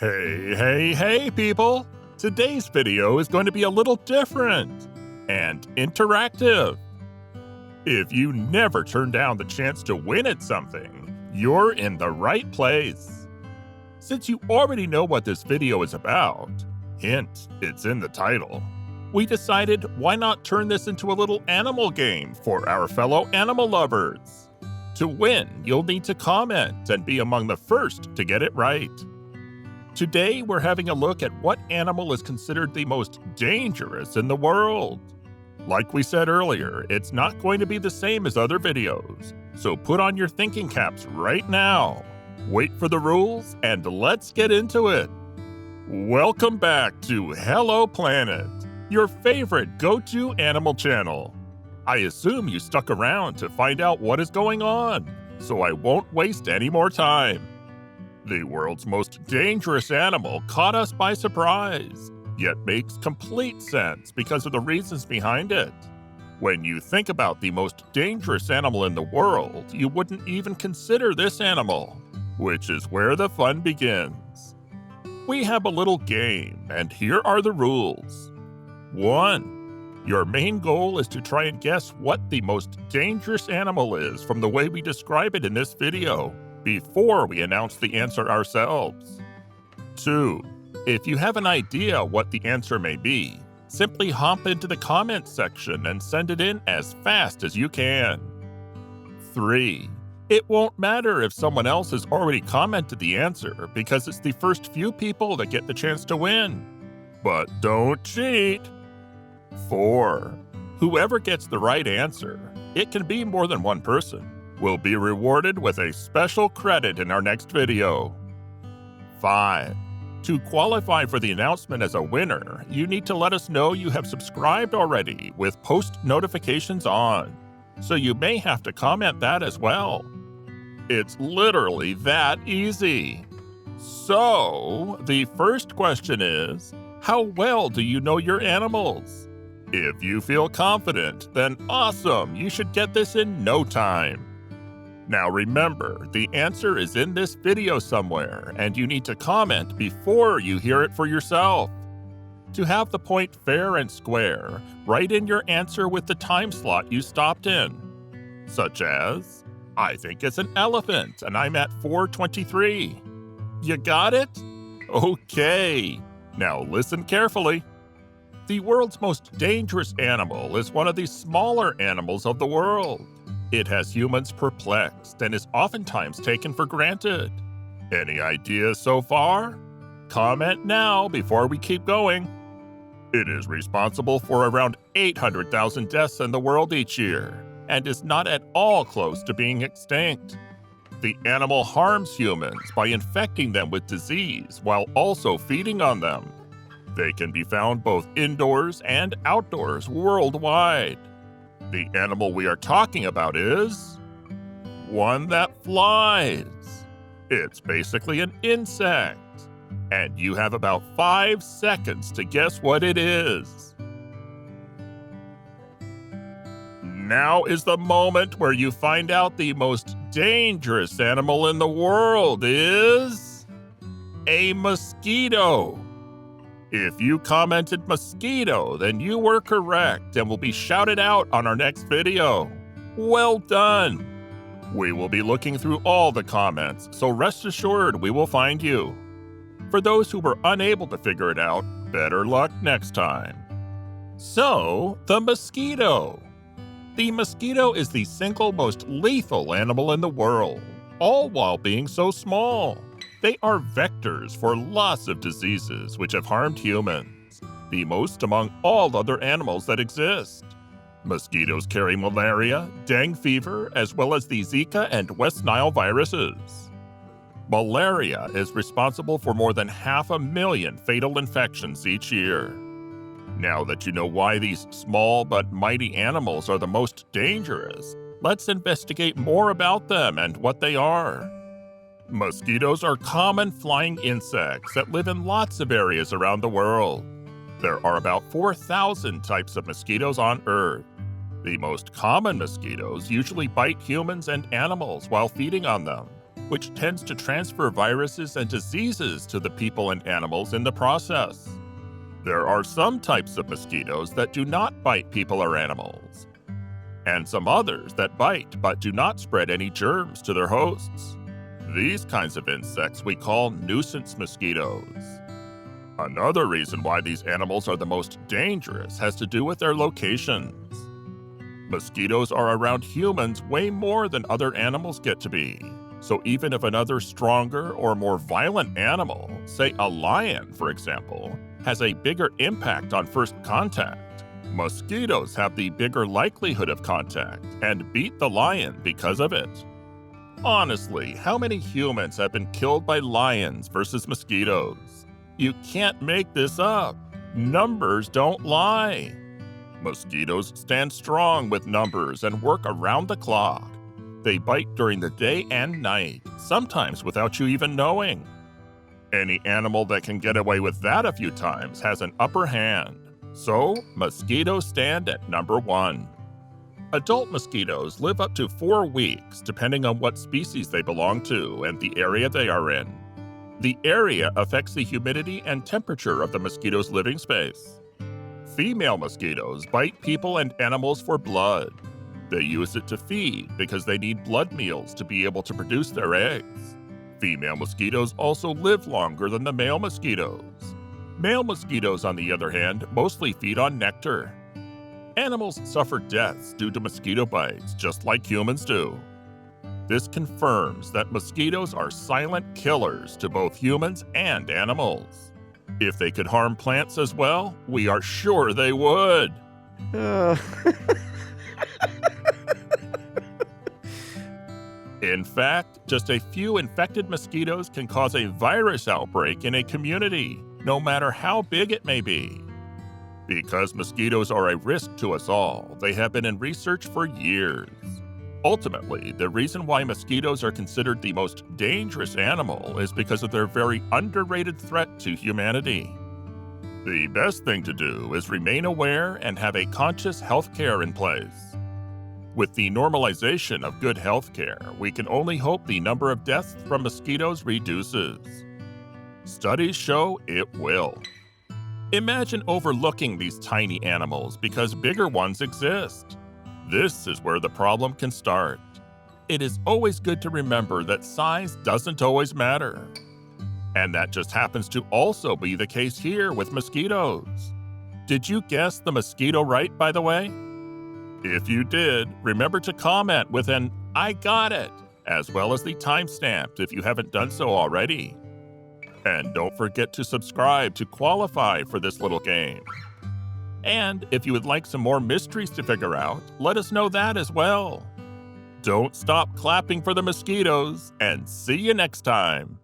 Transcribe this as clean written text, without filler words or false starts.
Hey, people! Today's video is going to be a little different and interactive. If you never turn down the chance to win at something, you're in the right place. Since you already know what this video is about, hint, it's in the title, we decided why not turn this into a little animal game for our fellow animal lovers. To win, you'll need to comment and be among the first to get it right. Today, we're having a look at what animal is considered the most dangerous in the world. Like we said earlier, it's not going to be the same as other videos, so put on your thinking caps right now. Wait for the rules, and let's get into it. Welcome back to Hello Planet, your favorite go-to animal channel. I assume you stuck around to find out what is going on, so I won't waste any more time. The world's most dangerous animal caught us by surprise, yet makes complete sense because of the reasons behind it. When you think about the most dangerous animal in the world, you wouldn't even consider this animal, which is where the fun begins. We have a little game, and here are the rules. 1. Your main goal is to try and guess what the most dangerous animal is from the way we describe it in this video, before we announce the answer ourselves. 2. If you have an idea what the answer may be, simply hop into the comments section and send it in as fast as you can. 3. It won't matter if someone else has already commented the answer because it's the first few people that get the chance to win. But don't cheat. 4. Whoever gets the right answer, it can be more than one person, will be rewarded with a special credit in our next video. 5. To qualify for the announcement as a winner, you need to let us know you have subscribed already with post notifications on, so you may have to comment that as well. It's literally that easy. So, the first question is, how well do you know your animals? If you feel confident, then awesome, you should get this in no time. Now remember, the answer is in this video somewhere, and you need to comment before you hear it for yourself. To have the point fair and square, write in your answer with the time slot you stopped in. Such as, I think it's an elephant, and I'm at 4:23. You got it? Okay. Now listen carefully. The world's most dangerous animal is one of the smaller animals of the world. It has humans perplexed and is oftentimes taken for granted. Any ideas so far? Comment now before we keep going. It is responsible for around 800,000 deaths in the world each year and is not at all close to being extinct. The animal harms humans by infecting them with disease while also feeding on them. They can be found both indoors and outdoors worldwide. The animal we are talking about is one that flies. It's basically an insect, and you have about 5 seconds to guess what it is. Now is the moment where you find out the most dangerous animal in the world is a mosquito. If you commented mosquito, then you were correct and will be shouted out on our next video. Well done! We will be looking through all the comments, so rest assured we will find you. For those who were unable to figure it out, better luck next time. So, the mosquito. The mosquito is the single most lethal animal in the world, all while being so small. They are vectors for lots of diseases which have harmed humans, the most among all other animals that exist. Mosquitoes carry malaria, dengue fever, as well as the Zika and West Nile viruses. Malaria is responsible for more than 500,000 fatal infections each year. Now that you know why these small but mighty animals are the most dangerous, let's investigate more about them and what they are. Mosquitoes are common flying insects that live in lots of areas around the world. There are about 4,000 types of mosquitoes on Earth. The most common mosquitoes usually bite humans and animals while feeding on them. which tends to transfer viruses and diseases to the people and animals in the process. There are some types of mosquitoes that do not bite people or animals, and some others that bite but do not spread any germs to their hosts. These kinds of insects we call nuisance mosquitoes. Another reason why these animals are the most dangerous has to do with their locations. Mosquitoes are around humans way more than other animals get to be. So even if another stronger or more violent animal, say a lion for example, has a bigger impact on first contact, mosquitoes have the bigger likelihood of contact and beat the lion because of it. Honestly, how many humans have been killed by lions versus mosquitoes? You can't make this up. Numbers don't lie. Mosquitoes stand strong with numbers and work around the clock. They bite during the day and night, sometimes without you even knowing. Any animal that can get away with that a few times has an upper hand. So, mosquitoes stand at number 1. Adult mosquitoes live up to 4 weeks, depending on what species they belong to and the area they are in. The area affects the humidity and temperature of the mosquito's living space. Female mosquitoes bite people and animals for blood. They use it to feed because they need blood meals to be able to produce their eggs. Female mosquitoes also live longer than the male mosquitoes. Male mosquitoes, on the other hand, mostly feed on nectar. Animals suffer deaths due to mosquito bites, just like humans do. This confirms that mosquitoes are silent killers to both humans and animals. If they could harm plants as well, we are sure they would. In fact, just a few infected mosquitoes can cause a virus outbreak in a community, no matter how big it may be. Because mosquitoes are a risk to us all, they have been in research for years. Ultimately, the reason why mosquitoes are considered the most dangerous animal is because of their very underrated threat to humanity. The best thing to do is remain aware and have a conscious healthcare in place. With the normalization of good healthcare, we can only hope the number of deaths from mosquitoes reduces. Studies show it will. Imagine overlooking these tiny animals because bigger ones exist. This is where the problem can start. It is always good to remember that size doesn't always matter. And that just happens to also be the case here with mosquitoes. Did you guess the mosquito right, by the way? If you did, remember to comment with an "I got it," as well as the timestamp if you haven't done so already. And don't forget to subscribe to qualify for this little game. And if you would like some more mysteries to figure out, let us know that as well. Don't stop clapping for the mosquitoes, and see you next time.